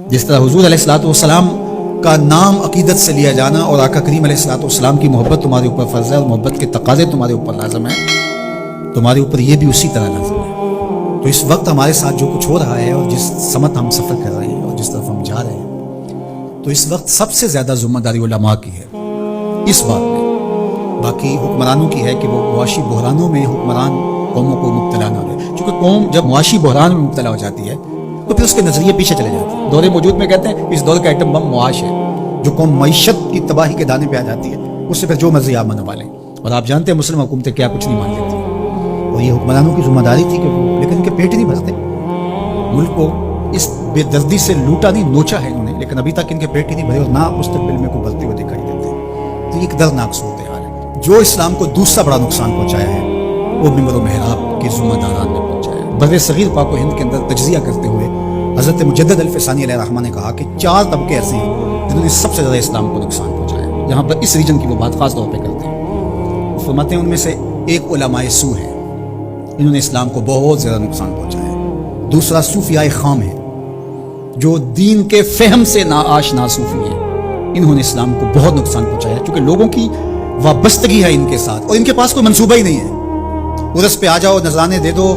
جس طرح حضور علیہ الصلوۃ والسلام کا نام عقیدت سے لیا جانا اور آقا کریم علیہ الصلوۃ والسلام کی محبت تمہارے اوپر فرض ہے اور محبت کے تقاضے تمہارے اوپر لازم ہے، تمہارے اوپر یہ بھی اسی طرح لازم ہے۔ تو اس وقت ہمارے ساتھ جو کچھ ہو رہا ہے اور جس سمت ہم سفر کر رہے ہیں اور جس طرف ہم جا رہے ہیں، تو اس وقت سب سے زیادہ ذمہ داری علماء کی ہے اس بات میں۔ باقی حکمرانوں کی ہے کہ وہ معاشی بحرانوں میں حکمران قوموں کو مبتلا نہ ہو، چونکہ قوم جب معاشی بحران میں مبتلا ہو جاتی ہے تو پھر اس کے نظریے پیچھے چلے جاتے ہیں۔ دور موجود میں کہتے ہیں اس دور کا ایٹم بم معاش ہے، جو قوم معیشت کی تباہی کے دانے پہ آ جاتی ہے اس سے پھر جو مرضی آپ منوا لیں، اور آپ جانتے ہیں مسلم حکومتیں کیا کچھ نہیں مان لیتی، اور یہ حکمرانوں کی ذمہ داری تھی کہ وہ، لیکن ان کے پیٹ ہی نہیں بھرتے، ملک کو اس بے دردی سے لوٹا نہیں، نوچا ہے انہوں نے، لیکن ابھی تک ان کے پیٹ ہی نہیں بھرے اور نہ مستقبل میں کوئی بھرتے ہوئے دکھائی دیتے۔ تو یہ ایک دردناک صورتحال ہے۔ جو اسلام کو دوسرا بڑا نقصان پہنچایا ہے وہ ممبر و محراب کے ذمہ داران نے پہنچایا ہے۔ بر صغیر پاک و ہند کے اندر تجزیہ کرتے ہوئے حضرت مجدد الفسانی علیہ الرحمہ نے کہا کہ 4 طبقے ایسے ہیں جنہوں نے سب سے زیادہ اسلام کو نقصان پہنچایا ہے۔ یہاں پر اس ریجن کی وہ بات خاص طور پہ کرتے ہیں، وہ فرماتے ہیں ان میں سے ایک علماء سو ہے، انہوں نے اسلام کو بہت زیادہ نقصان پہنچایا ہے۔ دوسرا صوفیاء خام ہے، جو دین کے فہم سے ناآشنا صوفی ہیں، انہوں نے اسلام کو بہت نقصان پہنچایا چونکہ لوگوں کی وابستگی ہے ان کے ساتھ اور ان کے پاس کوئی منصوبہ ہی نہیں ہے۔ عرس پہ آ جاؤ، نذرانے دے دو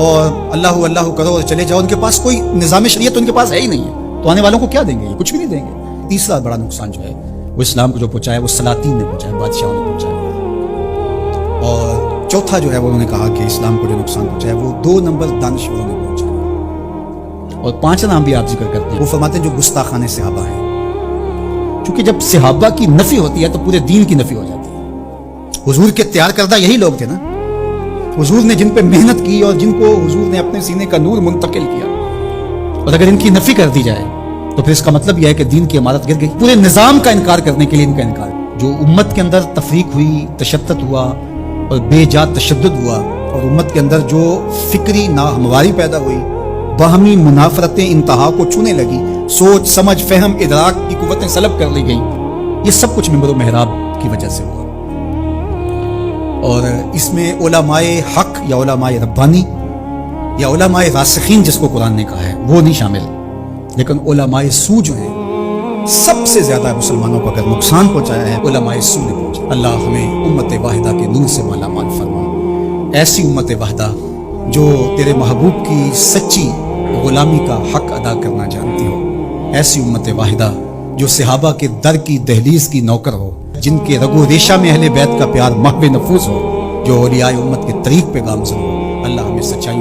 اور اللہ اللہ کرو اور چلے جاؤ، ان کے پاس کوئی نظام شریعت ان کے پاس ہے ہی نہیں ہے، تو آنے والوں کو کیا دیں گے؟ یہ کچھ بھی نہیں دیں گے۔ تیسرا بڑا نقصان جو ہے وہ اسلام کو جو پہنچایا وہ سلاطین نے پہنچایا، بادشاہوں نے پہنچایا، اور چوتھا جو ہے وہ انہوں نے کہا کہ اسلام کو جو نقصان پہنچایا وہ 2 نمبر دانشوروں نے پہنچایا، اور 5 نام بھی آپ ذکر کرتے ہیں، وہ فرماتے ہیں جو گستاخان صحابہ ہیں، کیونکہ جب صحابہ کی نفی ہوتی ہے تو پورے دین کی نفی ہو جاتی ہے۔ حضور کے تیار کردہ یہی لوگ تھے نا، حضور نے جن پہ محنت کی اور جن کو حضور نے اپنے سینے کا نور منتقل کیا، اور اگر ان کی نفی کر دی جائے تو پھر اس کا مطلب یہ ہے کہ دین کی عمارت گر گئی، پورے نظام کا انکار کرنے کے لیے ان کا انکار۔ جو امت کے اندر تفریق ہوئی، تشتت ہوا اور بے جا تشدد ہوا، اور امت کے اندر جو فکری ناہمواری پیدا ہوئی، باہمی منافرتیں انتہا کو چھونے لگی، سوچ سمجھ فہم ادراک کی قوتیں سلب کر لی گئیں، یہ سب کچھ ممبر و محراب کی وجہ سے ہوا۔ اور اس میں علماء حق یا علماء ربانی یا علماء راسخین جس کو قرآن نے کہا ہے وہ نہیں شامل، لیکن علماء سو جو ہیں سب سے زیادہ مسلمانوں کو اگر نقصان پہنچایا ہے علماء سو نے پہنچایا۔ اللہ ہمیں امت واحدہ کے نور سے مالا مال فرما، ایسی امت واحدہ جو تیرے محبوب کی سچی غلامی کا حق ادا کرنا جانتی ہو، ایسی امت واحدہ جو صحابہ کے در کی دہلیز کی نوکر ہو، جن کے رگ و ریشہ میں اہل بیت کا پیار محو نفوذ ہو، جو اولیاء امت کے طریق پہ گامزن ہو۔ اللہ ہمیں سچائی